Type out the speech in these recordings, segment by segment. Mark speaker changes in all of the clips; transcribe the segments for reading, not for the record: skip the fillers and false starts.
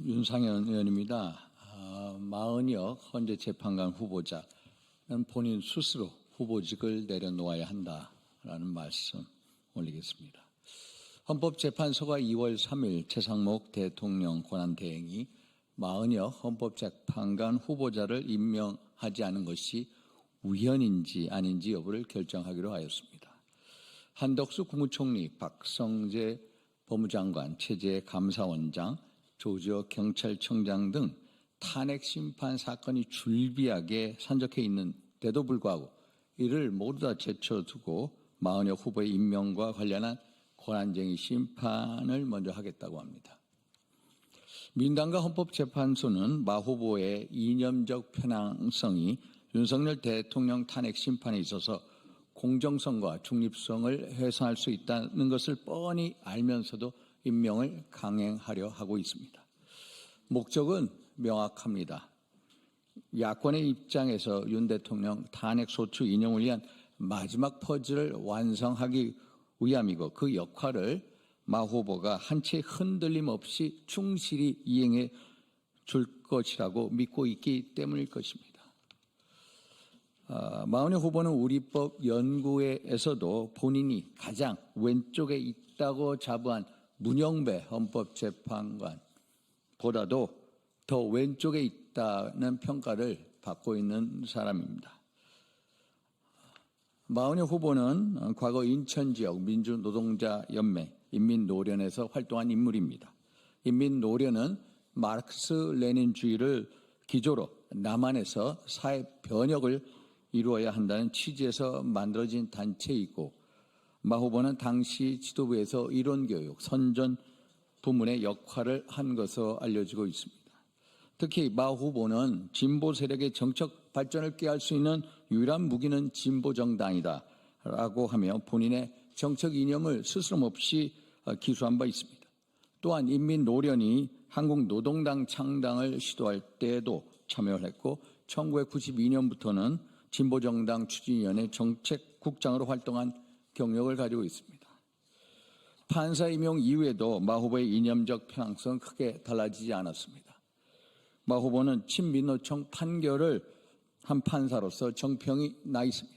Speaker 1: 윤상현 의원입니다. 마은혁 헌재 재판관 후보자는 본인 스스로 후보직을 내려놓아야 한다라는 말씀 올리겠습니다. 헌법재판소가 2월 3일 최상목 대통령 권한대행이 마은혁 헌법재판관 후보자를 임명하지 않은 것이 우연인지 아닌지 여부를 결정하기로 하였습니다. 한덕수 국무총리, 박성재 법무장관, 최재 감사원장, 조지호 경찰청장 등 탄핵 심판 사건이 줄비하게 산적해 있는데도 불구하고 이를 모두 다 제쳐두고 마은혁 후보의 임명과 관련한 권한쟁의 심판을 먼저 하겠다고 합니다. 민당과 헌법재판소는 마 후보의 이념적 편향성이 윤석열 대통령 탄핵 심판에 있어서 공정성과 중립성을 훼손할 수 있다는 것을 뻔히 알면서도 임명을 강행하려 하고 있습니다. 목적은 명확합니다. 야권의 입장에서 윤 대통령 탄핵 소추 인용을 위한 마지막 퍼즐을 완성하기 위함이고 그 역할을 마 후보가 한 채 흔들림 없이 충실히 이행해 줄 것이라고 믿고 있기 때문일 것입니다. 마은혁 후보는 우리법 연구회에서도 본인이 가장 왼쪽에 있다고 자부한 문영배 헌법재판관보다도 더 왼쪽에 있다는 평가를 받고 있는 사람입니다. 마은혁 후보는 과거 인천지역 민주노동자연맹 인민노련에서 활동한 인물입니다. 인민노련은 마르크스 레닌주의를 기조로 남한에서 사회 변혁을 이루어야 한다는 취지에서 만들어진 단체이고 마 후보는 당시 지도부에서 이론교육, 선전 부문의 역할을 한 것으로 알려지고 있습니다. 특히 마 후보는 진보 세력의 정책 발전을 꾀할 수 있는 유일한 무기는 진보정당이다 라고 하며 본인의 정책 이념을 스스럼 없이 기수한 바 있습니다. 또한 인민노련이 한국노동당 창당을 시도할 때에도 참여를 했고 1992년부터는 진보정당 추진위원회 정책국장으로 활동한 경력을 가지고 있습니다. 판사 임용 이후에도 마 후보의 이념적 편향성은 크게 달라지지 않았습니다. 마 후보는 친민노총 판결을 한 판사로서 정평이 나 있습니다.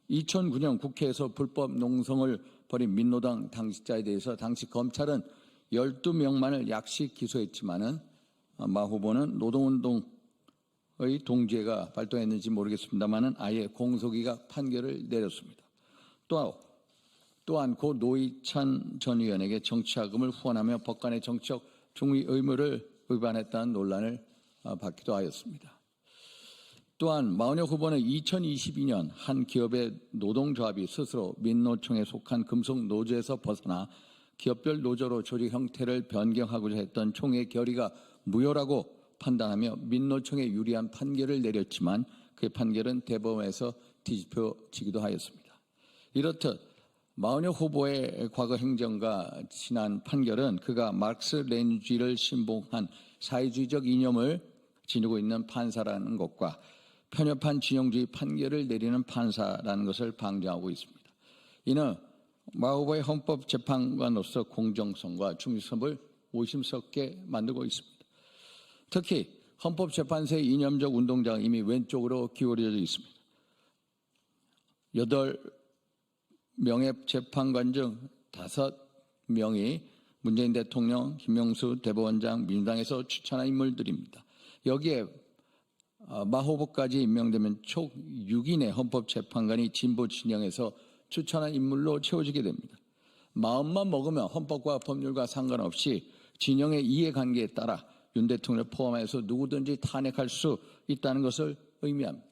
Speaker 1: 2009년 국회에서 불법 농성을 벌인 민노당 당직자에 대해서 당시 검찰은 12명만을 약식 기소했지만은 마 후보는 노동운동의 동지애가 발동했는지 모르겠습니다만은 아예 공소기각 판결을 내렸습니다. 또한 고 노회찬 전 의원에게 정치자금을 후원하며 법관의 정치적 중위 의무를 위반했다는 논란을 받기도 하였습니다. 또한 마은혁 후보는 2022년 한 기업의 노동조합이 스스로 민노총에 속한 금속노조에서 벗어나 기업별 노조로 조직 형태를 변경하고자 했던 총회 결의가 무효라고 판단하며 민노총에 유리한 판결을 내렸지만 그 판결은 대법원에서 뒤집혀지기도 하였습니다. 이렇듯 마은혁 후보의 과거 행정과 지난 판결은 그가 마르크스 레닌주의를 신봉한 사회주의적 이념을 지니고 있는 판사라는 것과 편협한 진영주의 판결을 내리는 판사라는 것을 방증하고 있습니다. 이는 마 후보의 헌법재판관으로서 공정성과 중립성을 의심스럽게 만들고 있습니다. 특히 헌법재판소의 이념적 운동자가 이미 왼쪽으로 기울어져 있습니다. 8명의 재판관 중 5명이 문재인 대통령, 김명수 대법원장, 민주당에서 추천한 인물들입니다. 여기에 마 후보까지 임명되면 총 6인의 헌법재판관이 진보 진영에서 추천한 인물로 채워지게 됩니다. 마음만 먹으면 헌법과 법률과 상관없이 진영의 이해관계에 따라 윤 대통령을 포함해서 누구든지 탄핵할 수 있다는 것을 의미합니다.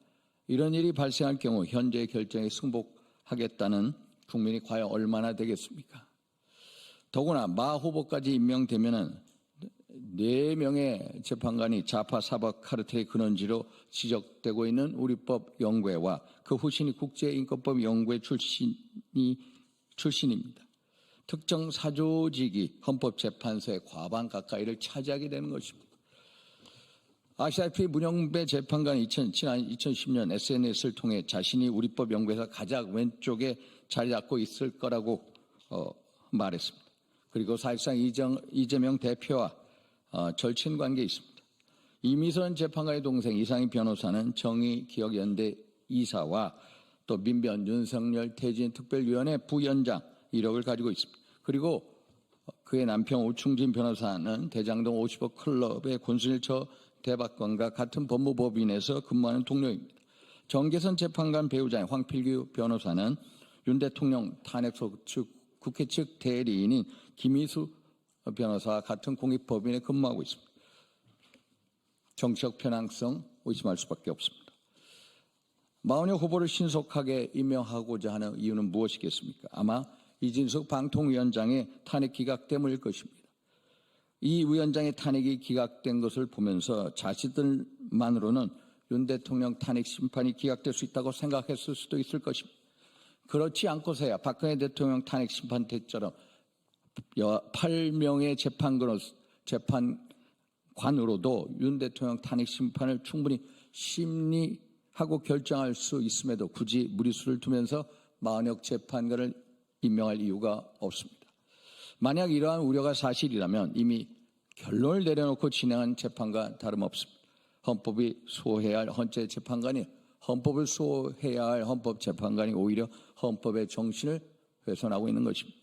Speaker 1: 이런 일이 발생할 경우 현재의 결정에 승복하겠다는 국민이 과연 얼마나 되겠습니까? 더구나 마 후보까지 임명되면은 4명의 재판관이 좌파 사법 카르텔의 근원지로 지적되고 있는 우리법 연구회와 그 후신이 국제인권법 연구회 출신입니다. 특정 사조직이 헌법재판소의 과반 가까이를 차지하게 되는 것입니다. 아시다시피 문영배 재판관이 지난 2010년 SNS를 통해 자신이 우리법 연구에서 가장 왼쪽에 자리 잡고 있을 거라고 말했습니다. 그리고 사실상 이재명 대표와 절친 관계에 있습니다. 이미선 재판관의 동생 이상희 변호사는 정의기억연대 이사와 또 민변, 윤석열, 태진 특별위원회 부위원장 이력을 가지고 있습니다. 그리고 그의 남편 오충진 변호사는 대장동 50억 클럽의 권순일처 대법관과 같은 법무법인에서 근무하는 동료입니다. 정계선 재판관 배우자인 황필규 변호사는 윤 대통령 탄핵소 측 국회 측 대리인인 김희수 변호사와 같은 공익법인에 근무하고 있습니다. 정치적 편향성 의심할 수밖에 없습니다. 마은혁 후보를 신속하게 임명하고자 하는 이유는 무엇이겠습니까? 아마 이진숙 방통위원장의 탄핵 기각 때문일 것입니다. 이 위원장의 탄핵이 기각된 것을 보면서 자신들만으로는 윤 대통령 탄핵 심판이 기각될 수 있다고 생각했을 수도 있을 것입니다. 그렇지 않고서야 박근혜 대통령 탄핵 심판 때처럼 8명의 재판관으로도 윤 대통령 탄핵 심판을 충분히 심리하고 결정할 수 있음에도 굳이 무리수를 두면서 마은혁 재판관을 임명할 이유가 없습니다. 만약 이러한 우려가 사실이라면 이미 결론을 내려놓고 진행한 재판과 다름없습니다. 헌법이 수호해야 할 헌재재판관이 헌법을 수호해야 할 헌법재판관이 오히려 헌법의 정신을 훼손하고 있는 것입니다.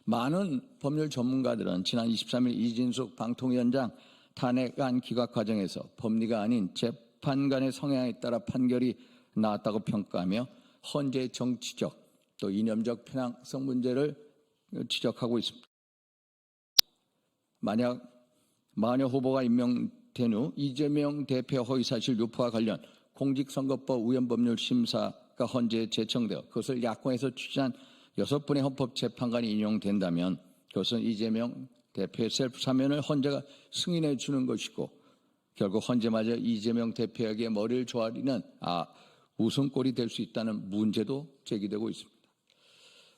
Speaker 1: 많은 법률 전문가들은 지난 23일 이진숙 방통위원장 탄핵안 기각 과정에서 법리가 아닌 재판관의 성향에 따라 판결이 나왔다고 평가하며 헌재의 정치적 또 이념적 편향성 문제를 지적하고 있습니다. 만약 마은혁 후보가 임명된 후 이재명 대표 허위사실 유포와 관련 공직선거법 위헌법률 심사가 헌재에 제청되어 그것을 야권에서 추진한 6분의 헌법재판관이 인용된다면 그것은 이재명 대표의 셀프 사면을 헌재가 승인해 주는 것이고 결국 헌재마저 이재명 대표에게 머리를 조아리는 웃음꼴이 될 수 있다는 문제도 제기되고 있습니다.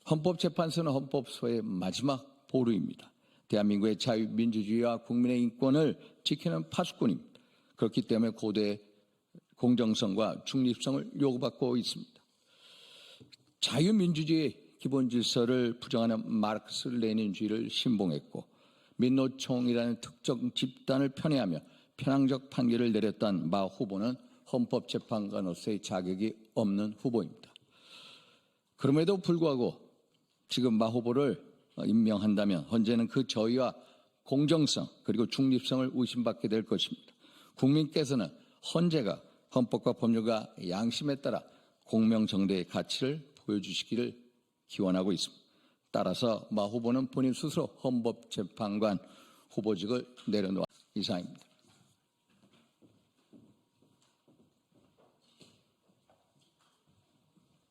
Speaker 1: 헌법재판소는 헌법소의 마지막 보루입니다. 대한민국의 자유민주주의와 국민의 인권을 지키는 파수꾼입니다. 그렇기 때문에 고도의 공정성과 중립성을 요구받고 있습니다. 자유민주주의의 기본질서를 부정하는 마르크스 레닌주의를 신봉했고 민노총이라는 특정 집단을 편애하며 편향적 판결을 내렸던 마 후보는 헌법재판관으로서의 자격이 없는 후보입니다. 그럼에도 불구하고 지금 마 후보를 임명한다면 헌재는 그 저희와 공정성 그리고 중립성을 의심받게 될 것입니다. 국민께서는 헌재가 헌법과 법률과 양심에 따라 공명정대의 가치를 보여주시기를 기원하고 있습니다. 따라서 마 후보는 본인 스스로 헌법재판관 후보직을 내려놓아 이상입니다.